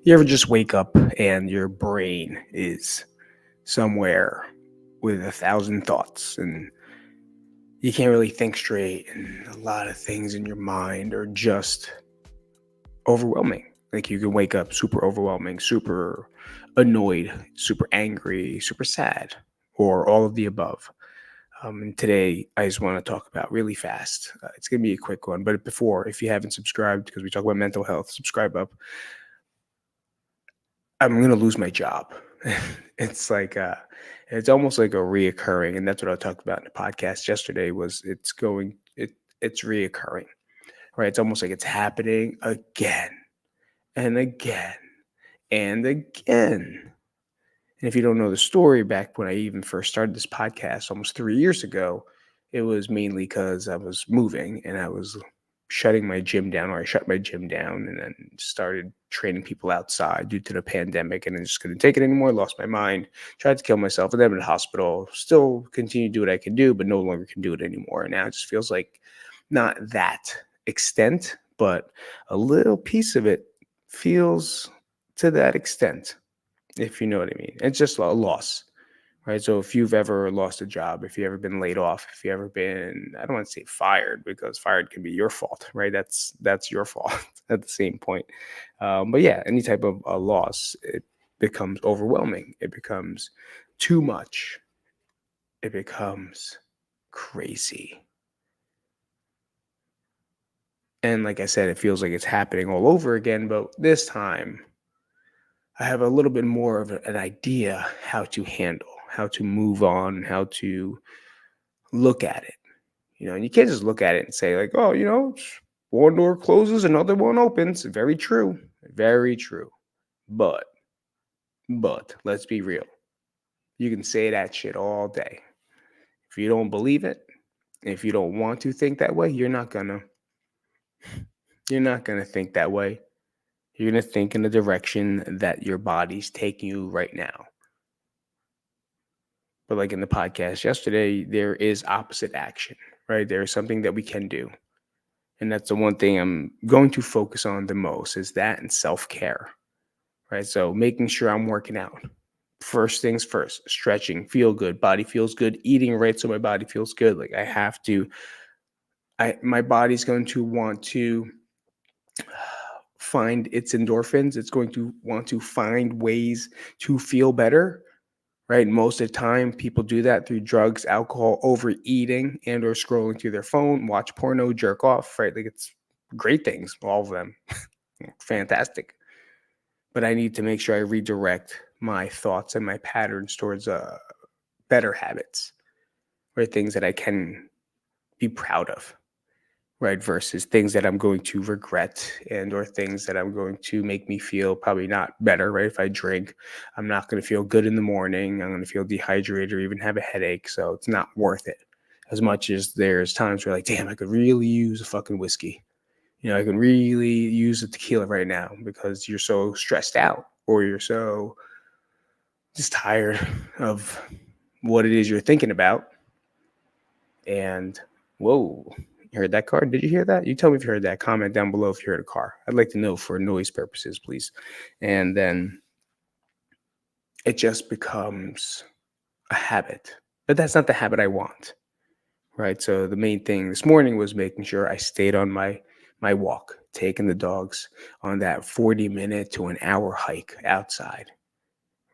You ever just wake up and your brain is somewhere with 1,000 thoughts and you can't really think straight, and a lot of things in your mind are just overwhelming. Like you can wake up super overwhelming, super annoyed, super angry, super sad, or all of the above. And today, I just want to talk about really fast. It's going to be a quick one, but before, if you haven't subscribed, because we talk about mental health, subscribe up. I'm going to lose my job. it's like, it's almost like a reoccurring, and that's what I talked about in the podcast yesterday. It's reoccurring, right? It's almost like it's happening again and again and again. And if you don't know the story, back when I even first started this podcast almost 3 years ago, it was mainly because I was moving and I was shutting my gym down, or I shut my gym down and then started training people outside due to the pandemic, and I just couldn't take it anymore, lost my mind, tried to kill myself, and then in the hospital, still continue to do what I can do, but no longer can do it anymore. And now it just feels like not that extent, but a little piece of it feels to that extent, if you know what I mean. It's just a loss, right? So if you've ever lost a job, if you've ever been laid off, if you ever been, I don't want to say fired, because fired can be your fault, right? That's your fault at the same point. But yeah, any type of a loss, it becomes overwhelming. It becomes too much. It becomes crazy. And like I said, it feels like it's happening all over again, but this time I have a little bit more of an idea how to handle, how to move on, how to look at it. And you can't just look at it and say, like, oh, one door closes, another one opens. Very true. Very true. But, but let's be real. You can say that shit all day. If you don't believe it, if you don't want to think that way, you're not gonna think that way. You're gonna think in the direction that your body's taking you right now. But like in the podcast yesterday, there is opposite action, right? There is something that we can do. And that's the one thing I'm going to focus on the most, is that and self-care, right? So making sure I'm working out. First things first, stretching, feel good, body feels good, eating right so my body feels good. Like I have to, my body's going to want to find its endorphins. It's going to want to find ways to feel better, right? Most of the time, people do that through drugs, alcohol, overeating, and or scrolling through their phone, watch porno, jerk off, right? Like it's great things, all of them, fantastic. But I need to make sure I redirect my thoughts and my patterns towards better habits, right? Things that I can be proud of, right? Versus things that I'm going to regret, and or things that I'm going to make me feel probably not better, right? If I drink, I'm not going to feel good in the morning. I'm going to feel dehydrated or even have a headache. So it's not worth it. As much as there's times where like, damn, I could really use a fucking whiskey. I can really use a tequila right now, because you're so stressed out, or you're so just tired of what it is you're thinking about. And whoa, you heard that car? Did you hear that? You tell me if you heard that. Comment down below if you heard a car. I'd like to know for noise purposes, please. And then it just becomes a habit. But that's not the habit I want, right? So the main thing this morning was making sure I stayed on my walk, taking the dogs on that 40-minute to an hour hike outside.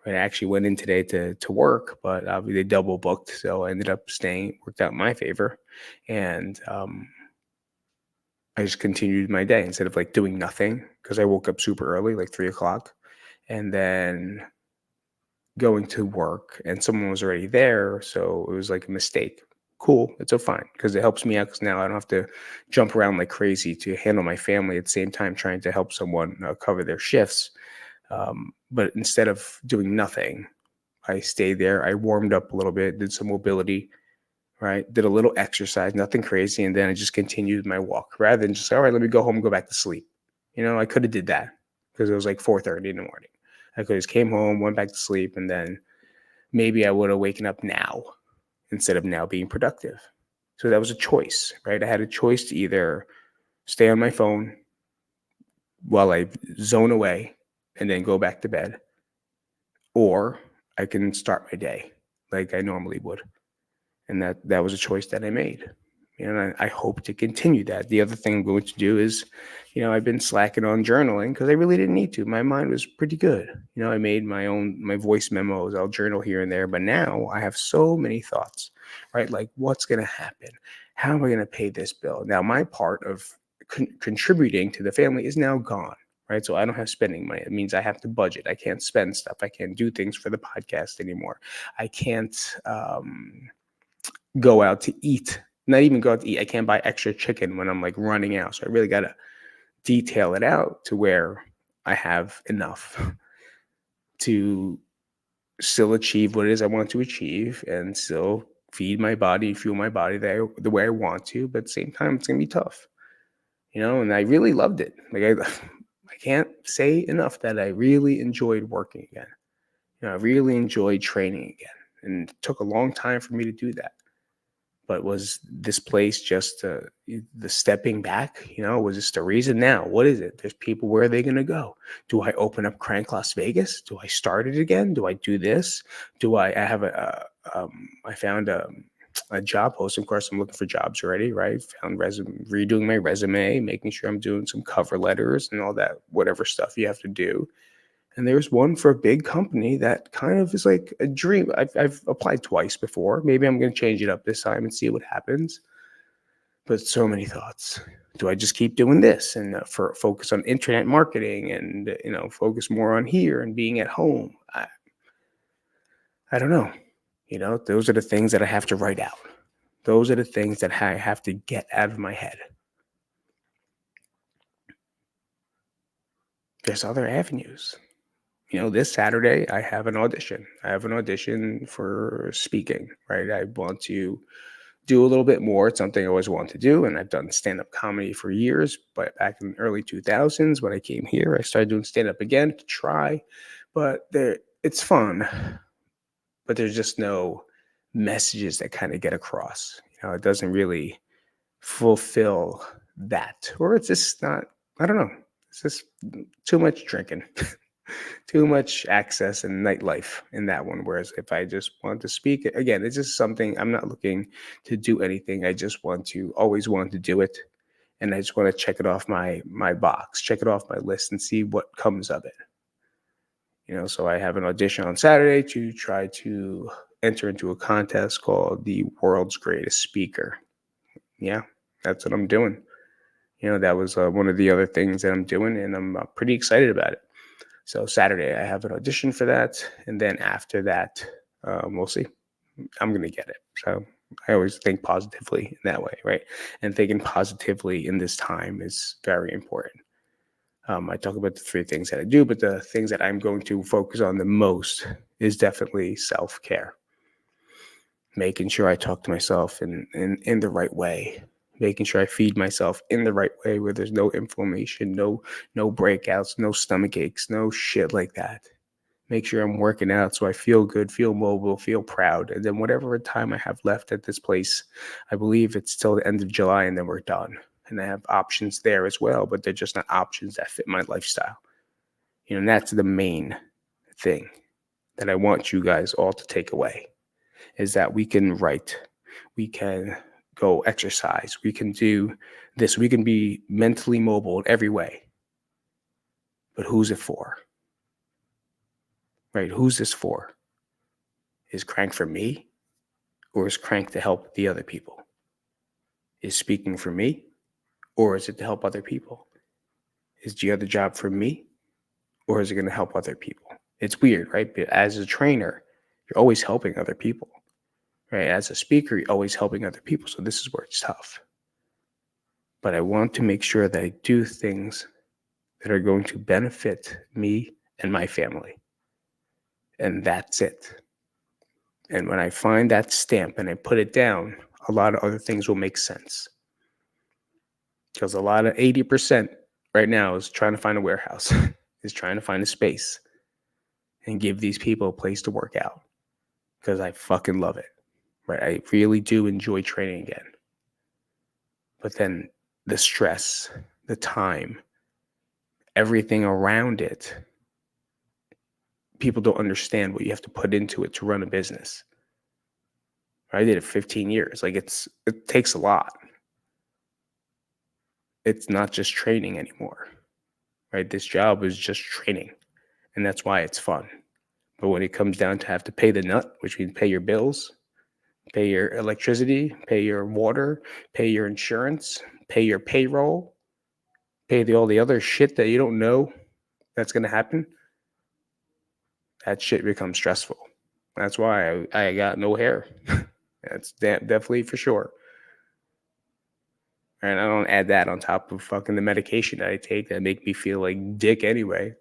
I actually went in today to work, but they double booked, so I ended up staying. Worked out in my favor, and I just continued my day instead of like doing nothing, because I woke up super early, like 3 o'clock, and then going to work, and someone was already there, so it was like a mistake. Cool, it's so fine, because it helps me out, because now I don't have to jump around like crazy to handle my family at the same time trying to help someone cover their shifts. But instead of doing nothing, I stayed there. I warmed up a little bit, did some mobility, right? Did a little exercise, nothing crazy, and then I just continued my walk rather than just, all right, let me go home and go back to sleep. I could have did that, because it was like 4:30 in the morning. I could have just came home, went back to sleep, and then maybe I would have waken up now instead of now being productive. So that was a choice, right? I had a choice to either stay on my phone while I zone away and then go back to bed, or I can start my day like I normally would. And that was a choice that I made. And I hope to continue that. The other thing I'm going to do is, I've been slacking on journaling because I really didn't need to. My mind was pretty good. I made my voice memos. I'll journal here and there, but now I have so many thoughts, right? Like, what's going to happen? How am I going to pay this bill? Now, my part of contributing to the family is now gone, right? So I don't have spending money. It means I have to budget. I can't spend stuff. I can't do things for the podcast anymore. I can't go out to eat. Not even go out to eat. I can't buy extra chicken when I'm like running out. So I really got to detail it out to where I have enough to still achieve what it is I want to achieve and still feed my body, fuel my body the way I want to. But at the same time, it's going to be tough, and I really loved it. Like, I can't say enough that I really enjoyed working again. I really enjoyed training again. And it took a long time for me to do that. But was this place just the stepping back? Was this the reason now? What is it? There's people. Where are they going to go? Do I open up Crank Las Vegas? Do I start it again? Do I do this? Do I have I found a job post. Of course, I'm looking for jobs already, right? Found redoing my resume, making sure I'm doing some cover letters and all that, whatever stuff you have to do. And there's one for a big company that kind of is like a dream. I've applied twice before. Maybe I'm going to change it up this time and see what happens. But so many thoughts. Do I just keep doing this and focus on internet marketing and focus more on here and being at home? I don't know. Those are the things that I have to write out. Those are the things that I have to get out of my head. There's other avenues. This Saturday, I have an audition. I have an audition for speaking, right? I want to do a little bit more. It's something I always wanted to do, and I've done stand-up comedy for years, but back in the early 2000s when I came here, I started doing stand-up again to try, but it's fun, but there's just no messages that kind of get across. It doesn't really fulfill that, or it's just not, I don't know. It's just too much drinking. Too much access and nightlife in that one. Whereas if I just want to speak, again, it's just something I'm not looking to do anything. I just always want to do it. And I just want to check it off my box, check it off my list and see what comes of it. So I have an audition on Saturday to try to enter into a contest called the World's Greatest Speaker. Yeah, that's what I'm doing. That was one of the other things that I'm doing, and I'm pretty excited about it. So Saturday, I have an audition for that. And then after that, we'll see. I'm going to get it. So I always think positively in that way, right? And thinking positively in this time is very important. I talk about the 3 things that I do, but the things that I'm going to focus on the most is definitely self-care. Making sure I talk to myself in the right way. Making sure I feed myself in the right way where there's no inflammation, no breakouts, no stomach aches, no shit like that. Make sure I'm working out so I feel good, feel mobile, feel proud. And then whatever time I have left at this place, I believe it's till the end of July and then we're done. And I have options there as well, but they're just not options that fit my lifestyle. And that's the main thing that I want you guys all to take away is that we can write, we can go exercise, we can do this, we can be mentally mobile in every way. But who's it for? Right? Who's this for? Is Crank for me? Or is Crank to help the other people? Is speaking for me? Or is it to help other people? Is the other job for me? Or is it going to help other people? It's weird, right? But as a trainer, you're always helping other people. Right? As a speaker, you're always helping other people. So this is where it's tough. But I want to make sure that I do things that are going to benefit me and my family. And that's it. And when I find that stamp and I put it down, a lot of other things will make sense. Because a lot of 80% right now is trying to find a warehouse, is trying to find a space and give these people a place to work out. Because I fucking love it. Right? I really do enjoy training again. But then the stress, the time, everything around it people don't understand what you have to put into it to run a business. I did it 15 years. Like it takes a lot. It's not just training anymore, right? This job is just training, and that's why it's fun. But when it comes down to have to pay the nut, which means pay your bills, pay your electricity, pay your water, pay your insurance, pay your payroll, pay all the other shit that you don't know that's going to happen, that shit becomes stressful. That's why I got no hair. That's definitely for sure. And I don't add that on top of fucking the medication that I take that make me feel like dick anyway.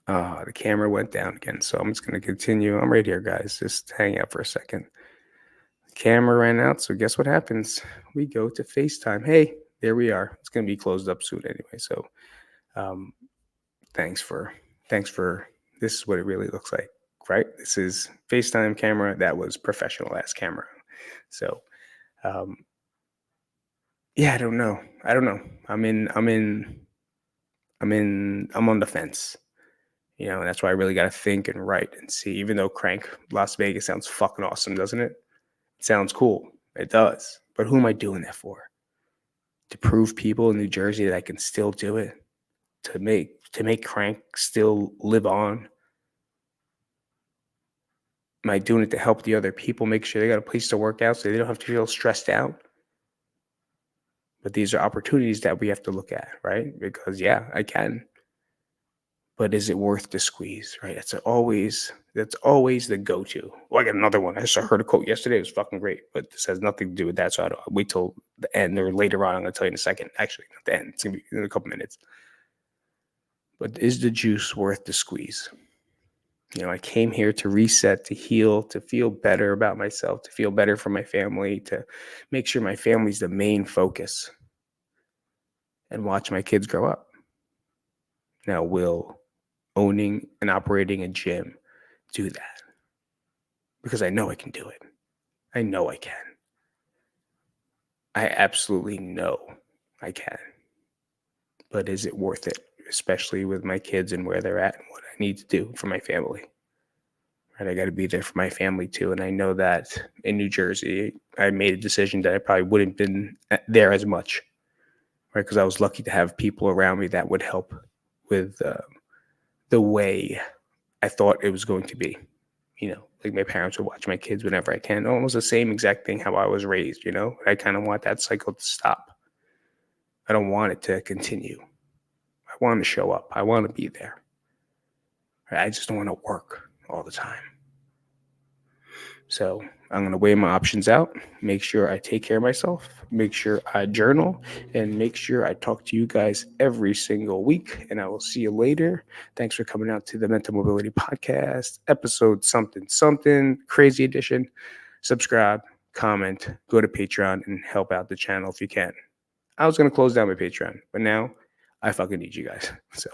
The camera went down again, so I'm just going to continue. I'm right here, guys. Just hang out for a second. The camera ran out, so guess what happens? We go to FaceTime. Hey, there we are. It's going to be closed up soon anyway, so thanks for this is what it really looks like, right? This is FaceTime camera. That was professional ass camera. So yeah, I don't know. I'm on the fence. You know, and that's why I really got to think and write and see. Even though Crank Las Vegas sounds fucking awesome, doesn't it? It sounds cool. It does. But who am I doing that for? To prove people in New Jersey that I can still do it? To make Crank still live on? Am I doing it to help the other people make sure they got a place to work out so they don't have to feel stressed out? But these are opportunities that we have to look at, right? Because yeah, I can. But is it worth the squeeze, right? That's always the go-to. Well, I got another one. I just heard a quote yesterday. It was fucking great, but this has nothing to do with that. So I'll wait till the end or later on. I'm going to tell you in a second. Actually, not the end. It's going to be in a couple minutes. But is the juice worth the squeeze? You know, I came here to reset, to heal, to feel better about myself, to feel better for my family, to make sure my family's the main focus and watch my kids grow up. Now, will owning and operating a gym do that? Because I know I can do it. I know I can. I absolutely know I can. But is it worth it? Especially with my kids and where they're at and what I need to do for my family. Right? I got to be there for my family too. And I know that in New Jersey, I made a decision that I probably wouldn't have been there as much. Right? Because I was lucky to have people around me that would help with the way I thought it was going to be. You know, like my parents would watch my kids whenever I can. Almost the same exact thing how I was raised, you know? I kind of want that cycle to stop. I don't want it to continue. I want to show up. I want to be there. I just don't want to work all the time. So I'm going to weigh my options out, make sure I take care of myself, make sure I journal, and make sure I talk to you guys every single week. And I will see you later. Thanks for coming out to the Mental Mobility Podcast, episode something, crazy edition. Subscribe, comment, go to Patreon, and help out the channel if you can. I was going to close down my Patreon, but now I fucking need you guys. So